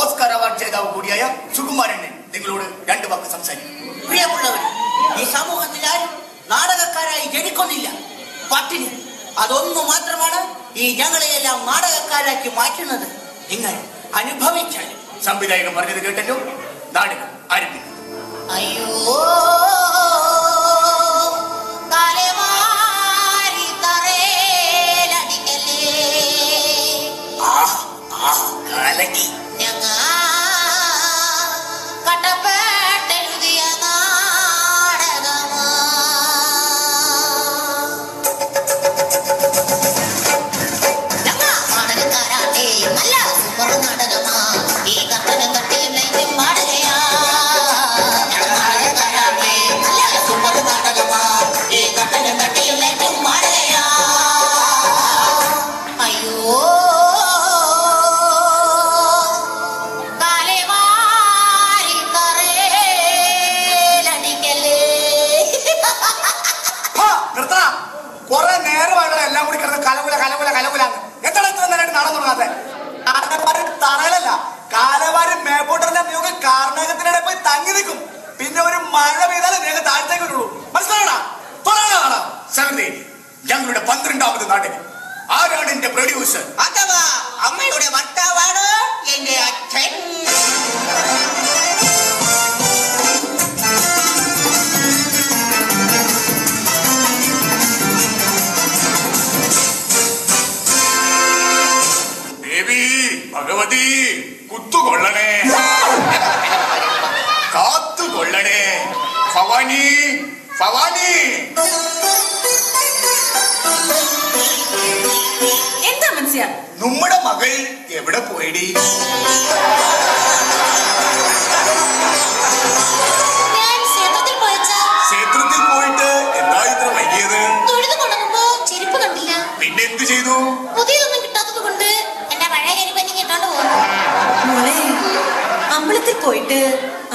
Oscar award ജേതാവ് കൂടിയായ സുകുമാരനെ നിങ്ങളോട് രണ്ട് വാക്ക് സംസാരിക്കും. പ്രിയമുള്ളവർ, ഈ സമൂഹത്തിൽ ആരും നാടകക്കാരായി ജനിക്കൊന്നില്ല. പട്ടിണി അതൊന്നു മാത്രമാണ് ഈ ഞങ്ങളെയെല്ലാം നാടകക്കാരാക്കി മാറ്റുന്നത്. നിങ്ങൾ അനുഭവിച്ചാൽ. സംവിധായകൻ പറഞ്ഞത് കേട്ടല്ലോ. നാടകം ആരംഭിക്കും. അയ്യോ ഞങ്ങളുടെ 12ാമത് നാടകം. ആരാണ് എന്റെ പ്രൊഡ്യൂസർ? അഥവാ അമ്മയുടെ ഭർത്താവാണ് എന്റെ അച്ഛൻ. ദേവി ഭഗവതി കുത്തുകൊള്ളണേ, കാത്തുകൊള്ളണേ. ഭവാനി ഭവാനി. എന്താ മനസ്സിലാ? നമ്മുടെ മകൾ എവിടെ പോയിടി? ക്ഷേത്രത്തിൽ പോയിട്ട് എന്താ ഇത്ര വൈകിയത്? ചെരുപ്പ് കണ്ടില്ല. പിന്നെ എന്ത് ചെയ്തു? പുതിയതൊന്നും കിട്ടാത്തത് കൊണ്ട് എന്റെ പഴയ ചെരുപ്പ് കിട്ടാണ്ട് പോകുന്നു. മോളെ, അമ്പലത്തിൽ പോയിട്ട്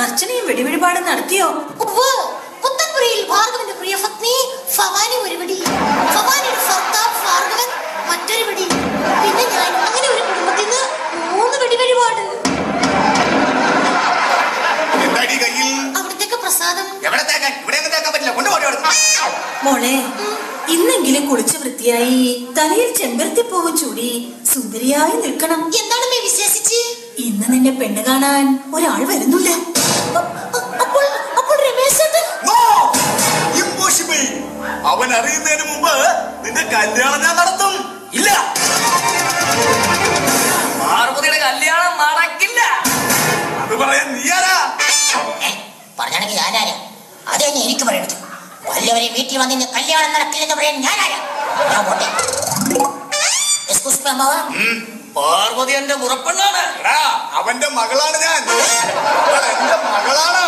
അർച്ചനയും വെടിവെടിപാടും നടത്തിയോ? പുത്തൻപുരയിൽ ഭാർഗവന്റെ പ്രിയ പത്നി ഭവാനി ഒരു വെടി, ഭവാനിയുടെ ഭർത്താവ് ഭാർഗവൻ മറ്റൊരു വെടി, പിന്നെ ഞാൻ. അങ്ങനെ ഒരു കുടുംബത്തിൽ നിന്ന് 3 വെടിവെടിപാട്. അവിടത്തേക്ക് പ്രസാദം. മോളെ, ഇന്നെങ്കിലും കുളിച്ച് വൃത്തിയായി തലയിൽ ചെമ്പരത്തിപ്പൂവും ചൂടി സുന്ദരിയായി നിൽക്കണം. എന്താണമ്മേ വിശേഷിച്ച്? ഇന്ന് നിന്നെ പെണ്ണ് കാണാൻ ഒരാൾ വരുന്നുണ്ട്. അപ്പോൾ രമേശേട്ടൻ? അവൻ അറിയുന്നതിന് മുമ്പ് നിന്റെ കല്യാണം ഞാൻ നടത്തും. ഇല്ല, പാർവതിയുടെ കല്യാണം നടക്കില്ല. അത് പറയാൻ നീ ആരാ? പറഞ്ഞാണെങ്കിൽ ഞാനാരാ? അത് തന്നെ എനിക്ക് പറയണത്. വല്ലവരെ വീട്ടിൽ വന്നിന്ന് കല്യാണം നടക്കില്ലെന്ന് പറയാൻ ഞാനാരാ? ഞാൻ പോട്ടെ. പാർവതി എന്റെ മുറപ്പെണ്ണാണ്. അവന്റെ മകളാണ് ഞാൻ. എന്റെ മകളാണ്.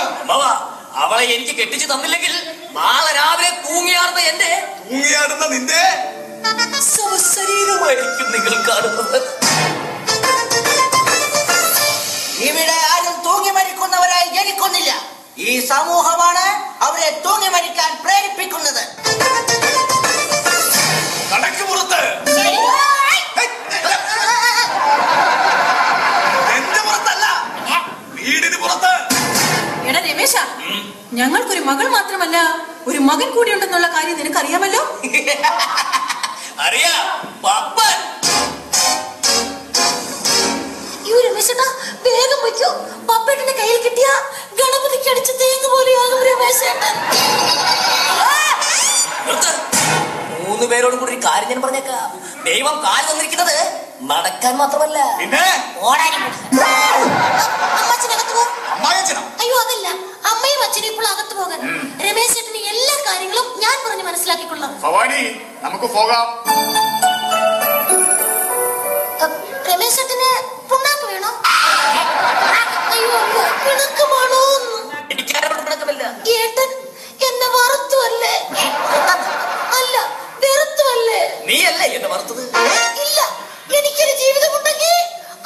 അവളെ എനിക്ക് കെട്ടിച്ചു തന്നില്ലെങ്കിൽ നാളെ രാവിലെ തൂങ്ങിയാടുന്ന നിന്റെ ശരീരമായിരിക്കും നിങ്ങൾ കാണുന്നത്. ഇവിടെ ആരും തൂങ്ങി മരിക്കുന്നവരായി ജനിക്കുന്നില്ല. ഈ സമൂഹമാണ് അവരെ തൂങ്ങി മരിക്കാൻ പ്രേരിപ്പിക്കുന്നത്. കടക്ക് പുറത്ത്, എന്റെ പുറത്തല്ല, വീടിന് പുറത്ത്. എടാ രമേശ, ഞങ്ങൾക്കൊരു മകൾ മാത്രമല്ല ഒരു മകൻ കൂടി ഉണ്ടെന്നുള്ള കാര്യം നിനക്കറിയാമല്ലോ. അറിയാം. പപ്പൻ. രമേശേട്ടാ, വേഗം വയ്ക്കൂ. പപ്പേട്ടന്റെ കയ്യിൽ കിട്ടിയ ഗണപതിക്ക് അടിച്ച തേങ്ങ പോലെയാകും രമേശേട്ടൻ. 3 പേരോടും കൂടി ഒരു കാര്യം ഞാൻ പറഞ്ഞേക്കാം. ദൈവം കാല് തന്നിരിക്കുന്നത് നടക്കാൻ മാത്രമല്ല, പിന്നെ ഓടാനും. അമ്മച്ചനകത്ത് പോ. അമ്മായച്ചനോ? അയ്യോ, അതല്ല, അമ്മയും അച്ഛനും ഇപ്പോൾ അകത്ത് പോകാൻ. രമേശേട്ടന് എല്ലാ കാര്യങ്ങളും ഞാൻ പറഞ്ഞ് മനസ്സിലാക്കിക്കൊള്ളാം. ഭവാനി, നമുക്ക് പോകാം. രമേശേട്ടന് പുണ്ണാക്ക് വേണോ? അയ്യോ, പിണക്കമാണോ? എനിക്കാരോട് പിണക്കമില്ല. ഏട്ടൻ എന്നെ വറുത്തുവല്ലേ? അല്ല, വെറുത്തുവല്ലേ? നീയല്ലേ എന്നെ വറുത്തത്? ഇല്ല, എനിക്കൊരു ജീവിതമുണ്ടെങ്കിൽ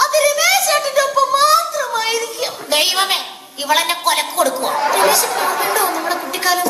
അത് രമേശേട്ടന്റെ ഒപ്പം മാത്രമായിരിക്കും. ദൈവമേ, ഇവളെന്നെ കൊലക്ക് കൊടുക്കുക. രമേശേട്ടൻ ഓർമ്മയുണ്ടോ നമ്മുടെ കുട്ടിക്കാലം?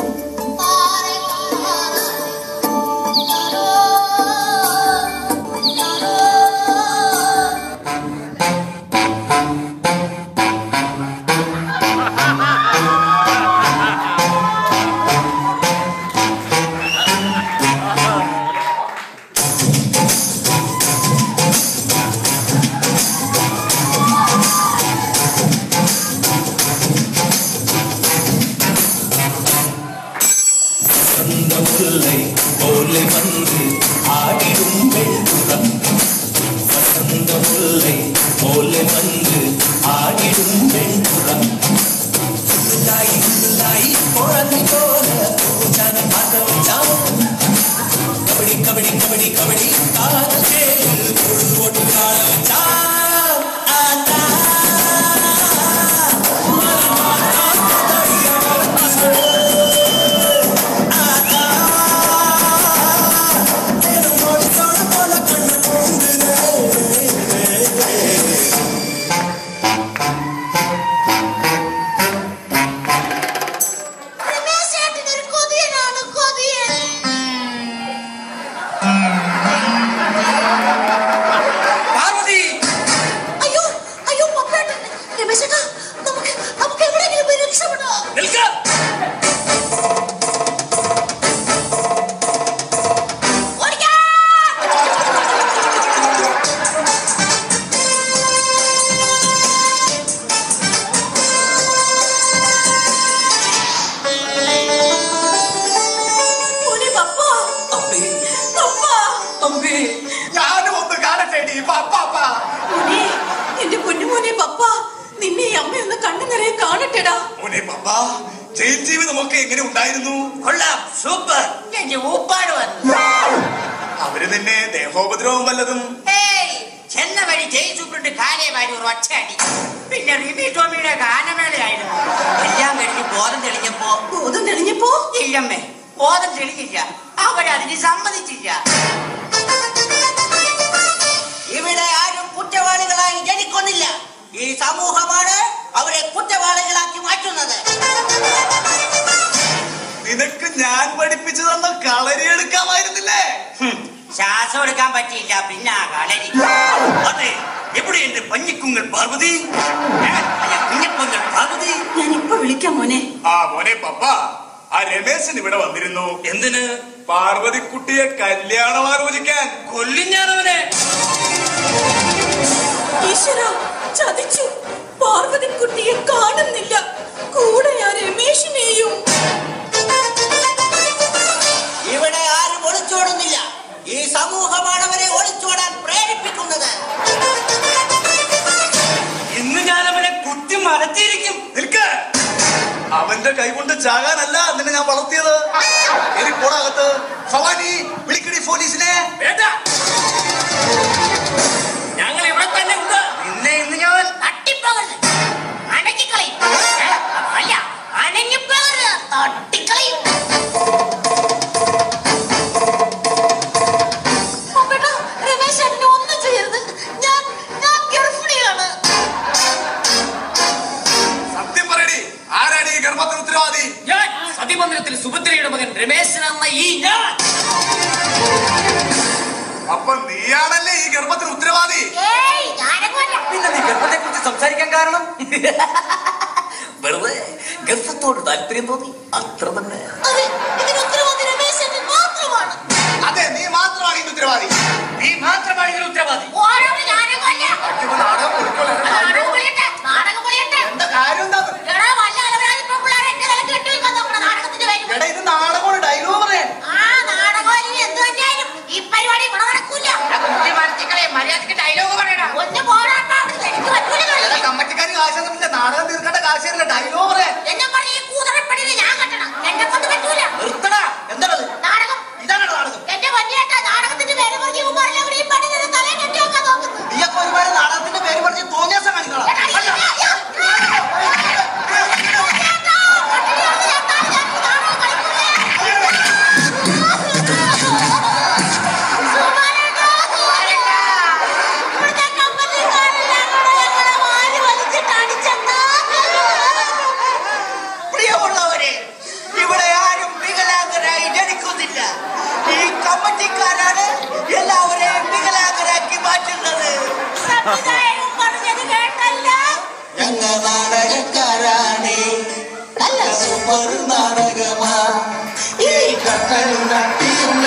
കണ്ണുനിറയെ കാണട്ടെടാ. മോനെ പപ്പ, ജയിൽ ജീവിതമൊക്കെ എങ്ങനെ ഉണ്ടായിരുന്നു? കൊള്ളാം, സൂപ്പർ. ഊപ്പാട് വന്നു. അവര് തന്നെ ദേഹോപദ്രവം വല്ലതും? ചെന്ന വഴി ജയിൽ സൂപ്രണ്ട് കാലേ വാരി ഒരു ഒറ്റയടി. പിന്നെ റിമി ടോമിയുടെ ഗാനമേളയായിരുന്നു. എല്ലാം കഴിഞ്ഞ് ബോധം തെളിഞ്ഞപ്പോ ഇല്ലമ്മേ, ബോധം തെളിഞ്ഞില്ല. അവരതിന് സമ്മതിച്ചില്ല. ഇവിടെ ആരും കുറ്റവാളികളായി ജനിക്കൊന്നില്ല. ഈ സമൂഹമാണ് അവരെ കുറ്റവാളികളാക്കി മാറ്റുന്നത്. നിനക്ക് ഞാൻ പഠിപ്പിച്ചു തന്ന കളരി എടുക്കാമായിരുന്നില്ലേ? ശ്വാസം എടുക്കാൻ പറ്റിയില്ല, പിന്നെ കളരി. അതെ, എവിടെ എന്റെ പഞ്ഞിക്കുങ്ങൾ പാർവതി? കുഞ്ഞപ്പങ്ങൾ പാർവതി. ഞാൻ ഇപ്പൊ വിളിക്കാം മോനെ. മോനെ പപ്പ, ആ രമേശൻ ഇവിടെ വന്നിരുന്നു. എന്തിന്? പാർവതിക്കുട്ടിയെ കല്യാണം ആലോചിക്കാൻ. കൊല്ലും ഞാനവനെ. ഈശ്വര, ചതിച്ചു. പാർവതിക്കുട്ടിയെ കാണുന്നില്ല. കൂടെ ആ രമേശിനെയും. ഇവിടെ ആരും ഒളിച്ചോടുന്നില്ല. ഈ സമൂഹമാണ് അവരെ ഒളിച്ചോടാൻ പ്രേരിപ്പിക്കുന്നത്. ഇന്ന് ഞാൻ അവനെ കുത്തി മരത്തിയിരിക്കും. നിൽക്ക്. അവന്റെ കൈകൊണ്ട് ചാകാനല്ല നിന്നെ ഞാൻ വളർത്തിയത്. പോടാകത്ത്. ഭവാനി, വിളിക്കടി പോലീസിനെ. ഞങ്ങൾ ഇവിടെ തന്നെ ഉണ്ട്. നിന്നെ ഇന്ന് ഞാൻ തട്ടിപ്പോകരുത്, അനക്കിക്കളയും. അല്ല, അനങ്ങിപ്പോകരുത്, തട്ടിക്കളയും. ഒന്നും ചെയ്യരുത്. ഞാൻ ഗർഭിണിയാണ്. സത്യം പറയടി, ആരാണ് ഈ ഗർഭത്തിന് ഉത്തരവാദി? ഞാൻ സതിമന്ദിരത്തിൽ സുഭദ്രയുടെ മകൻ രമേശൻ എന്ന ഈ ഞാൻ. അപ്പൊ നീയാണല്ലേ ഈ ഗർഭത്തിന് ഉത്തരവാദി? പിന്നെ നീ ഗർഭത്തെ കുറിച്ച് സംസാരിക്കാൻ കാരണം? വെറുതെ ഗർഭത്തോട് താല്പര്യം തോന്നി, അത്ര തന്നെ. അതെ, നീ മാത്രമാണ് ഇതിന് ഉത്തരവാദി. നീ മാത്രമാണ് ഇതിന് ഉത്തരവാദി. എന്താ കാര്യം? എന്താ ഇത് നാടകമാണ്, ഡയലോഗ് പറയാൻ. മര്യാദക്ക് ഡയലോഗ് പറയണം. കമ്മറ്റിക്കാർ കാശ് നാടകം തീർക്കേണ്ട കാശല്ല, ഡയലോഗ് പറയാൻ. നിർത്തടാ. എന്താണത്? ഇതാണോ നാടകം? നീയൊക്കെ ഒരുപാട് നാടകത്തിന്റെ പേര് പറഞ്ഞ് തോന്നിയാസം കാണിക്കണം. പ്രിയമുള്ളവരെ, ഇവിടെ ആരും വികലാംഗരായി ജനിക്കുന്നില്ല. ഈ കമ്മിറ്റിക്കാരാണ് എല്ലാവരെയും വികലാംഗരാക്കി മാറ്റുന്നത്. ഞങ്ങൾ നാടകക്കാരാണ്, നല്ല സൂപ്പർ നാടകമാ. ഈ കട്ടൻ നട്ടിയുള്ള